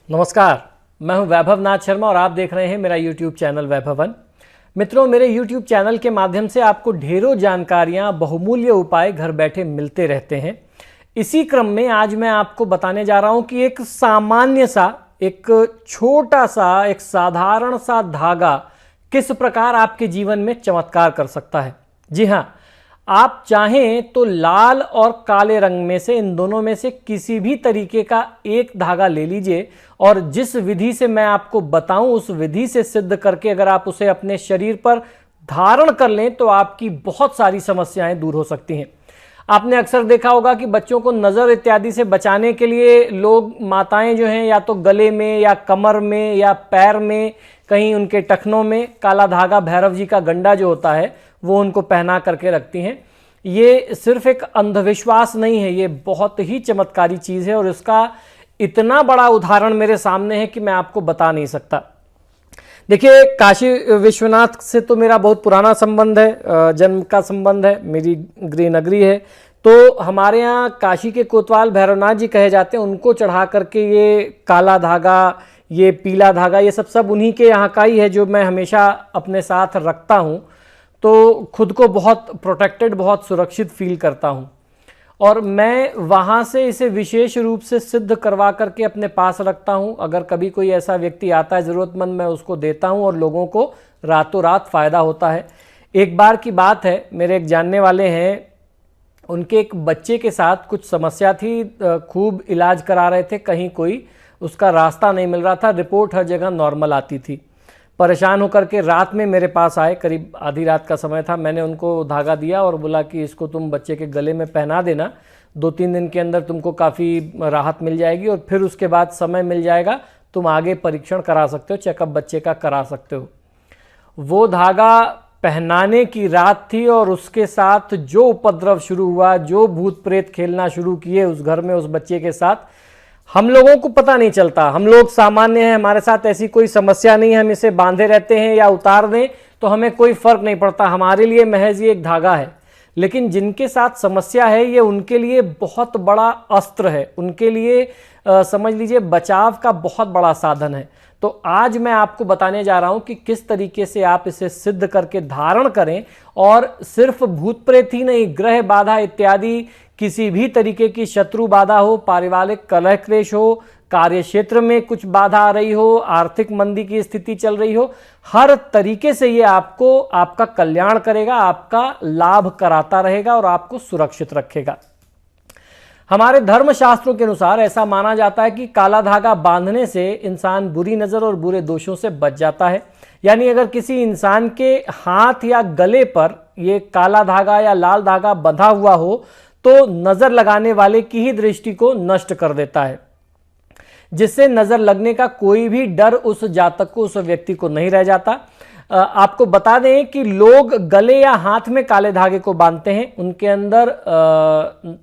नमस्कार, मैं हूं वैभव नाथ शर्मा और आप देख रहे हैं मेरा YouTube चैनल वैभवन। मित्रों, मेरे YouTube चैनल के माध्यम से आपको ढेरों जानकारियां, बहुमूल्य उपाय घर बैठे मिलते रहते हैं। इसी क्रम में आज मैं आपको बताने जा रहा हूं कि एक सामान्य सा, एक छोटा सा, एक साधारण सा धागा किस प्रकार आपके जीवन में चमत्कार कर सकता है। जी हाँ, आप चाहें तो लाल और काले रंग में से, इन दोनों में से किसी भी तरीके का एक धागा ले लीजिए और जिस विधि से मैं आपको बताऊं उस विधि से सिद्ध करके अगर आप उसे अपने शरीर पर धारण कर लें तो आपकी बहुत सारी समस्याएं दूर हो सकती हैं। आपने अक्सर देखा होगा कि बच्चों को नज़र इत्यादि से बचाने के लिए लोग, माताएं जो हैं, या तो गले में या कमर में या पैर में, कहीं उनके टखनों में काला धागा, भैरव जी का गंडा जो होता है वो उनको पहना करके रखती हैं। ये सिर्फ एक अंधविश्वास नहीं है, ये बहुत ही चमत्कारी चीज़ है और इसका इतना बड़ा उदाहरण मेरे सामने है कि मैं आपको बता नहीं सकता। देखिए, काशी विश्वनाथ से तो मेरा बहुत पुराना संबंध है, जन्म का संबंध है, मेरी गृह नगरी है। तो हमारे यहाँ काशी के कोतवाल भैरवनाथ जी कहे जाते हैं, उनको चढ़ा करके ये काला धागा, ये पीला धागा, ये सब उन्हीं के यहाँ का ही है जो मैं हमेशा अपने साथ रखता हूँ। तो खुद को बहुत प्रोटेक्टेड, बहुत सुरक्षित फील करता हूँ और मैं वहाँ से इसे विशेष रूप से सिद्ध करवा करके अपने पास रखता हूँ। अगर कभी कोई ऐसा व्यक्ति आता है ज़रूरतमंद, मैं उसको देता हूँ और लोगों को रातों रात फ़ायदा होता है। एक बार की बात है, मेरे एक जानने वाले हैं, उनके एक बच्चे के साथ कुछ समस्या थी, खूब इलाज करा रहे थे, कहीं कोई उसका रास्ता नहीं मिल रहा था, रिपोर्ट हर जगह नॉर्मल आती थी। परेशान होकर के रात में मेरे पास आए, करीब आधी रात का समय था। मैंने उनको धागा दिया और बोला कि इसको तुम बच्चे के गले में पहना देना, 2-3 दिन के अंदर तुमको काफ़ी राहत मिल जाएगी और फिर उसके बाद समय मिल जाएगा, तुम आगे परीक्षण करा सकते हो, चेकअप बच्चे का करा सकते हो। वो धागा पहनाने की रात थी और उसके साथ जो उपद्रव शुरू हुआ, जो भूत प्रेत खेलना शुरू किए उस घर में, उस बच्चे के साथ, हम लोगों को पता नहीं चलता। हम लोग सामान्य हैं, हमारे साथ ऐसी कोई समस्या नहीं है, हम इसे बांधे रहते हैं या उतार दें तो हमें कोई फर्क नहीं पड़ता, हमारे लिए महज ये एक धागा है। लेकिन जिनके साथ समस्या है, ये उनके लिए बहुत बड़ा अस्त्र है, उनके लिए समझ लीजिए बचाव का बहुत बड़ा साधन है। तो आज मैं आपको बताने जा रहा हूं कि किस तरीके से आप इसे सिद्ध करके धारण करें और सिर्फ भूत प्रेत ही नहीं, ग्रह बाधा इत्यादि किसी भी तरीके की शत्रु बाधा हो, पारिवारिक कलह क्लेश हो, कार्य क्षेत्र में कुछ बाधा आ रही हो, आर्थिक मंदी की स्थिति चल रही हो, हर तरीके से ये आपको, आपका कल्याण करेगा, आपका लाभ कराता रहेगा और आपको सुरक्षित रखेगा। हमारे धर्मशास्त्रों के अनुसार ऐसा माना जाता है कि काला धागा बांधने से इंसान बुरी नज़र और बुरे दोषों से बच जाता है। यानी अगर किसी इंसान के हाथ या गले पर ये काला धागा या लाल धागा बंधा हुआ हो तो नज़र लगाने वाले की ही दृष्टि को नष्ट कर देता है, जिससे नज़र लगने का कोई भी डर उस जातक को, उस व्यक्ति को नहीं रह जाता। आपको बता दें कि लोग गले या हाथ में काले धागे को बांधते हैं, उनके अंदर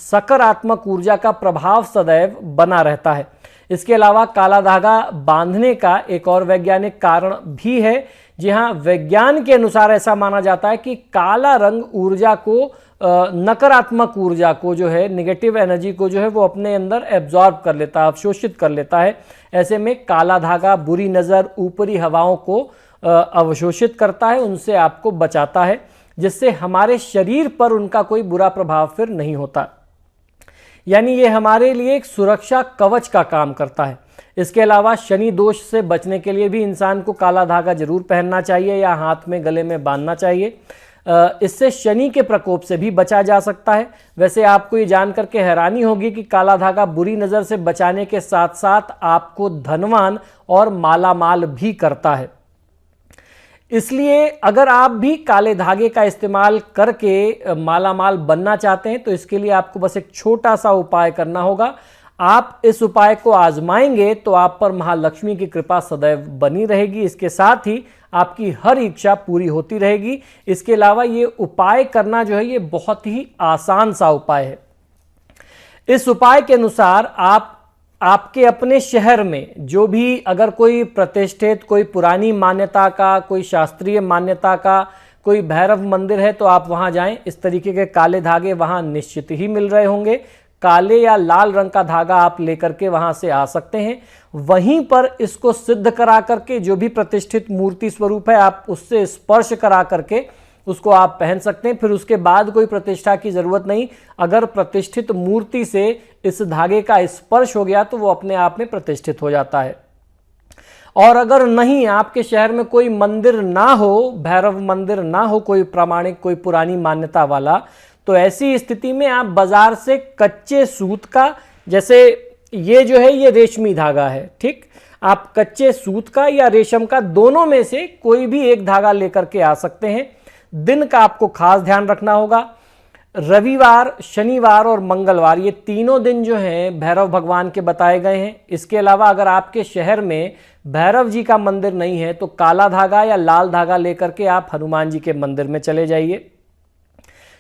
सकारात्मक ऊर्जा का प्रभाव सदैव बना रहता है। इसके अलावा काला धागा बांधने का एक और वैज्ञानिक कारण भी है। जी हाँ, विज्ञान के अनुसार ऐसा माना जाता है कि काला रंग ऊर्जा को, नकारात्मक ऊर्जा को जो है, नेगेटिव एनर्जी को जो है वो अपने अंदर एब्जॉर्ब कर लेता है, अवशोषित कर लेता है। ऐसे में काला धागा बुरी नज़र, ऊपरी हवाओं को अवशोषित करता है, उनसे आपको बचाता है, जिससे हमारे शरीर पर उनका कोई बुरा प्रभाव फिर नहीं होता। यानी ये हमारे लिए एक सुरक्षा कवच का काम करता है। इसके अलावा शनि दोष से बचने के लिए भी इंसान को काला धागा जरूर पहनना चाहिए या हाथ में, गले में बांधना चाहिए। इससे शनि के प्रकोप से भी बचा जा सकता है। वैसे आपको ये जान करके हैरानी होगी कि काला धागा बुरी नज़र से बचाने के साथ साथ आपको धनवान और मालामाल भी करता है। इसलिए अगर आप भी काले धागे का इस्तेमाल करके मालामाल बनना चाहते हैं तो इसके लिए आपको बस एक छोटा सा उपाय करना होगा। आप इस उपाय को आजमाएंगे तो आप पर महालक्ष्मी की कृपा सदैव बनी रहेगी। इसके साथ ही आपकी हर इच्छा पूरी होती रहेगी। इसके अलावा ये उपाय करना जो है ये बहुत ही आसान सा उपाय है। इस उपाय के अनुसार आप आपके अपने शहर में जो भी, अगर कोई प्रतिष्ठित, कोई पुरानी मान्यता का, कोई शास्त्रीय मान्यता का कोई भैरव मंदिर है तो आप वहां जाएं। इस तरीके के काले धागे वहां निश्चित ही मिल रहे होंगे। काले या लाल रंग का धागा आप लेकर के वहां से आ सकते हैं। वहीं पर इसको सिद्ध करा करके जो भी प्रतिष्ठित मूर्ति स्वरूप है आप उससे स्पर्श करा करके उसको आप पहन सकते हैं। फिर उसके बाद कोई प्रतिष्ठा की जरूरत नहीं। अगर प्रतिष्ठित मूर्ति से इस धागे का स्पर्श हो गया तो वो अपने आप में प्रतिष्ठित हो जाता है। और अगर नहीं, आपके शहर में कोई मंदिर ना हो, भैरव मंदिर ना हो, कोई प्रामाणिक, कोई पुरानी मान्यता वाला, तो ऐसी स्थिति में आप बाजार से कच्चे सूत का, जैसे ये जो है ये रेशमी धागा है, ठीक, आप कच्चे सूत का या रेशम का दोनों में से कोई भी एक धागा लेकर के आ सकते हैं। दिन का आपको खास ध्यान रखना होगा। रविवार, शनिवार और मंगलवार ये तीनों दिन जो हैं भैरव भगवान के बताए गए हैं। इसके अलावा अगर आपके शहर में भैरव जी का मंदिर नहीं है तो काला धागा या लाल धागा लेकर के आप हनुमान जी के मंदिर में चले जाइए।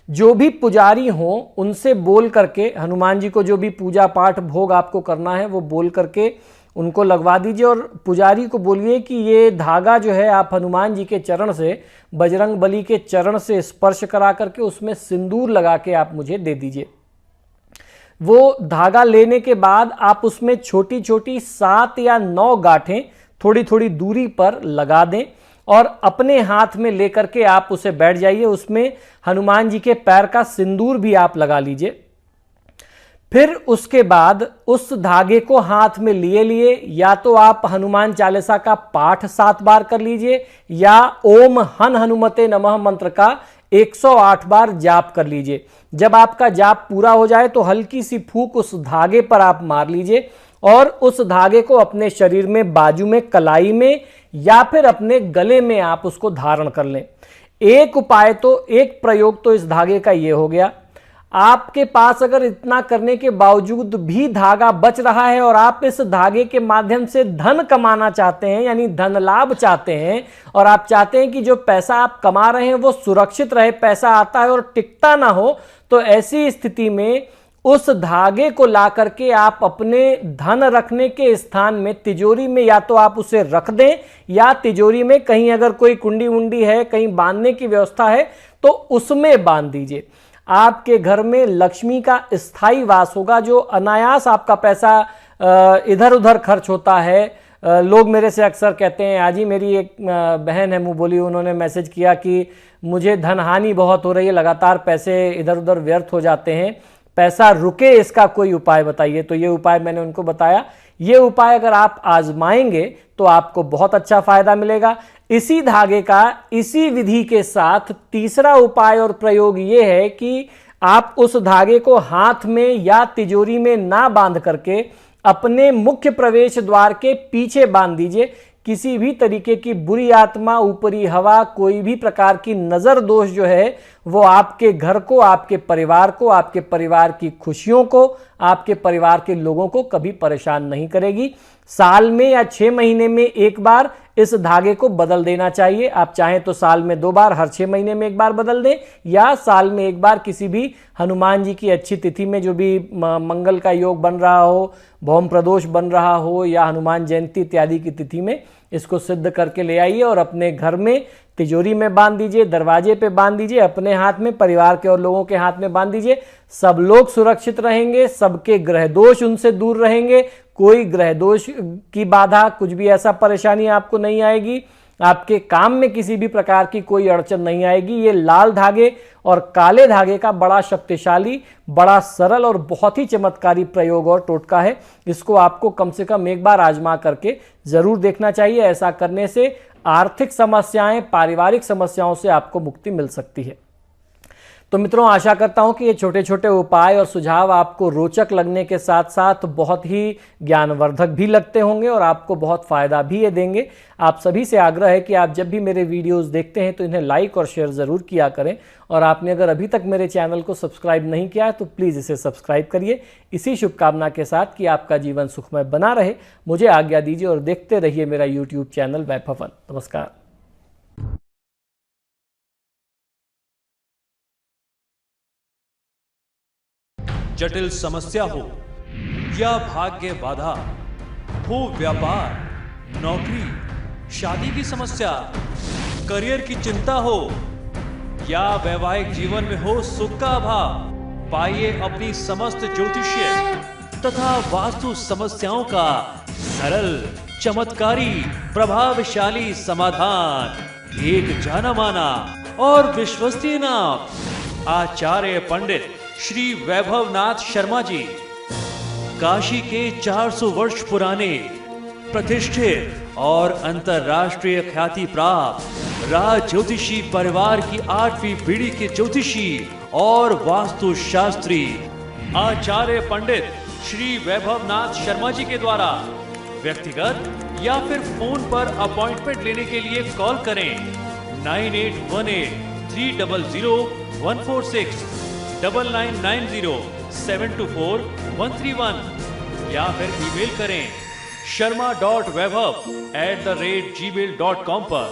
जो भी पुजारी हों उनसे बोल करके, हनुमान जी को जो भी पूजा पाठ भोग आपको करना है वो बोल करके उनको लगवा दीजिए। और पुजारी को बोलिए कि ये धागा जो है आप हनुमान जी के चरण से, बजरंग बली के चरण से स्पर्श करा करके उसमें सिंदूर लगा के आप मुझे दे दीजिए। वो धागा लेने के बाद आप उसमें छोटी छोटी 7 या 9 गांठें थोड़ी थोड़ी दूरी पर लगा दें और अपने हाथ में लेकर के आप उसे बैठ जाइए। उसमें हनुमान जी के पैर का सिंदूर भी आप लगा लीजिए। फिर उसके बाद उस धागे को हाथ में लिए लिए या तो आप हनुमान चालीसा का पाठ 7 बार कर लीजिए या ओम हन हनुमते नमः मंत्र का 108 बार जाप कर लीजिए। जब आपका जाप पूरा हो जाए तो हल्की सी फूंक उस धागे पर आप मार लीजिए और उस धागे को अपने शरीर में, बाजू में, कलाई में या फिर अपने गले में आप उसको धारण कर लें। एक उपाय तो, एक प्रयोग तो इस धागे का ये हो गया। आपके पास अगर इतना करने के बावजूद भी धागा बच रहा है और आप इस धागे के माध्यम से धन कमाना चाहते हैं, यानी धन लाभ चाहते हैं, और आप चाहते हैं कि जो पैसा आप कमा रहे हैं वो सुरक्षित रहे, पैसा आता है और टिकता ना हो, तो ऐसी स्थिति में उस धागे को ला करके आप अपने धन रखने के स्थान में, तिजोरी में, या तो आप उसे रख दें या तिजोरी में कहीं अगर कोई कुंडी उंडी है, कहीं बांधने की व्यवस्था है तो उसमें बांध दीजिए। आपके घर में लक्ष्मी का स्थायी वास होगा। जो अनायास आपका पैसा इधर उधर खर्च होता है, लोग मेरे से अक्सर कहते हैं, आज ही मेरी एक बहन है मुंह बोली, उन्होंने मैसेज किया कि मुझे धन हानि बहुत हो रही है, लगातार पैसे इधर उधर व्यर्थ हो जाते हैं, पैसा रुके, इसका कोई उपाय बताइए। तो ये उपाय मैंने उनको बताया। ये उपाय अगर आप आजमाएंगे तो आपको बहुत अच्छा फायदा मिलेगा। इसी धागे का, इसी विधि के साथ तीसरा उपाय और प्रयोग ये है कि आप उस धागे को हाथ में या तिजोरी में ना बांध करके अपने मुख्य प्रवेश द्वार के पीछे बांध दीजिए। किसी भी तरीके की बुरी आत्मा, ऊपरी हवा, कोई भी प्रकार की नजर दोष जो है वो आपके घर को, आपके परिवार को, आपके परिवार की खुशियों को, आपके परिवार के लोगों को कभी परेशान नहीं करेगी। साल में या 6 महीने में एक बार इस धागे को बदल देना चाहिए। आप चाहें तो साल में 2 बार, हर 6 महीने में एक बार बदल दें, या साल में एक बार किसी भी हनुमान जी की अच्छी तिथि में, जो भी मंगल का योग बन रहा हो, भौम प्रदोष बन रहा हो या हनुमान जयंती इत्यादि की तिथि में इसको सिद्ध करके ले आइए और अपने घर में तिजोरी में बांध दीजिए, दरवाजे पे बांध दीजिए, अपने हाथ में, परिवार के और लोगों के हाथ में बांध दीजिए। सब लोग सुरक्षित रहेंगे, सबके ग्रह दोष उनसे दूर रहेंगे, कोई ग्रह दोष की बाधा, कुछ भी ऐसा परेशानी आपको नहीं आएगी, आपके काम में किसी भी प्रकार की कोई अड़चन नहीं आएगी। ये लाल धागे और काले धागे का बड़ा शक्तिशाली, बड़ा सरल और बहुत ही चमत्कारी प्रयोग और टोटका है। इसको आपको कम से कम एक बार आजमा करके जरूर देखना चाहिए। ऐसा करने से आर्थिक समस्याएं, पारिवारिक समस्याओं से आपको मुक्ति मिल सकती है। तो मित्रों, आशा करता हूं कि ये छोटे छोटे उपाय और सुझाव आपको रोचक लगने के साथ साथ बहुत ही ज्ञानवर्धक भी लगते होंगे और आपको बहुत फायदा भी ये देंगे। आप सभी से आग्रह है कि आप जब भी मेरे वीडियोस देखते हैं तो इन्हें लाइक और शेयर ज़रूर किया करें, और आपने अगर अभी तक मेरे चैनल को सब्सक्राइब नहीं किया है तो प्लीज़ इसे सब्सक्राइब करिए। इसी शुभकामना के साथ कि आपका जीवन सुखमय बना रहे, मुझे आज्ञा दीजिए और देखते रहिए मेरा यूट्यूब चैनल वैभव वन। नमस्कार। जटिल समस्या हो या भाग्य बाधा हो, व्यापार, नौकरी, शादी की समस्या, करियर की चिंता हो या वैवाहिक जीवन में हो सुख का अभाव, पाइए अपनी समस्त ज्योतिषीय तथा वास्तु समस्याओं का सरल, चमत्कारी, प्रभावशाली समाधान। एक जाना माना और विश्वसनीय नाम आचार्य पंडित श्री वैभवनाथ शर्मा जी, काशी के 400 वर्ष पुराने प्रतिष्ठित और अंतरराष्ट्रीय ख्याति प्राप्त राज ज्योतिषी परिवार की 8वीं पीढ़ी के ज्योतिषी और वास्तु शास्त्री आचार्य पंडित श्री वैभवनाथ शर्मा जी के द्वारा व्यक्तिगत या फिर फोन पर अपॉइंटमेंट लेने के लिए कॉल करें 9818-300-146, 9990-724-131 या फिर ईमेल करें sharma.vaibhav@gmail.com पर।